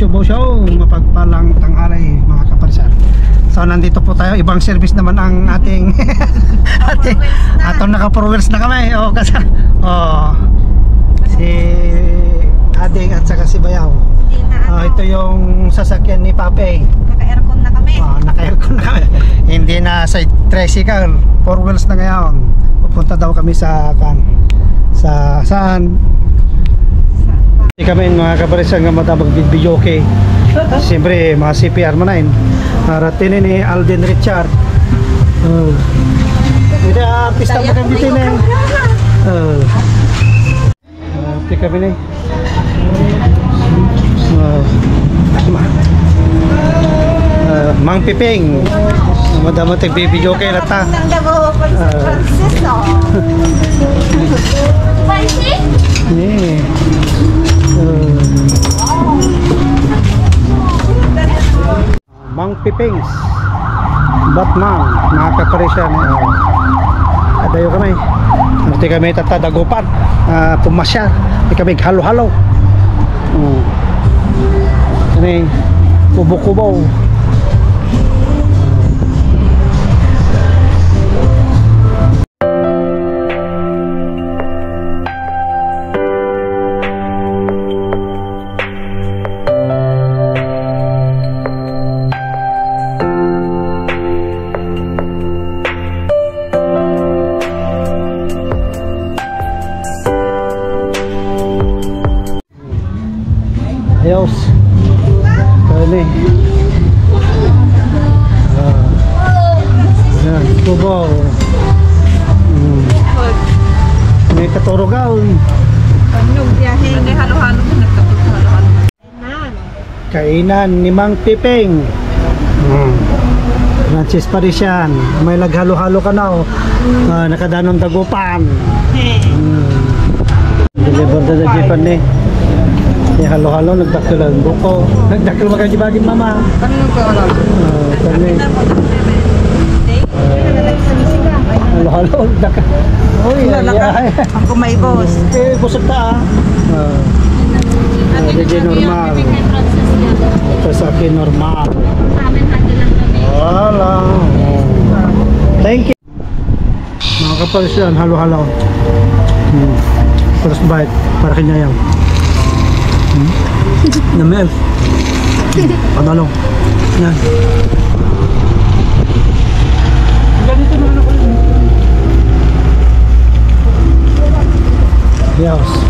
Bosyo, mapagpalang tanghali mga kaparisan. So nandito po tayo, ibang service naman ang ating atong naka-4 wheels na kami. O kasi si Ading at saka si Bayaw. Ito yung sasakyan ni Pape. Naka-aircon na kami. Naka-aircon na kami. Hindi na sa tricycle, 4 wheels na ngayon. Pupunta daw kami sa saan? Hindi kami mga kaparisan nga matabag video okay. Siyempre mga CPR manayin. Ratin ni Alden Richard. Hindi artista mo kami dito na. Hindi kami na. Mang Piping. Madama tag-video okay na ta. Mang Pipings Batman mga kaparisyan. Adayo kami Mati kami tatadagupan pumasya di kami halo-halo ini kubo-kubo. Ayos. Kali. Yan, kubo. May katurugaw. Yung biyahe, may halo-halo na nagkapag-halo-halo. Kainan ni Mang Piping. Francis Parisian. May naghalo-halo ka na. Nakadanong dagupan. Deliver na jeepan ni. Halo-halo nagdakil ang buko. Nagdakil magkajibagin mama. Ano ko wala? Halo-halo nagdakil. Uy, ako may boss. Busog ta Hindi normal. Ito sa akin normal. Wala. Thank you. Mga kapalisyan, halo-halo. First bite para kanya yan. Namel. Panalo. Yan. Ganito naman ako. Yes.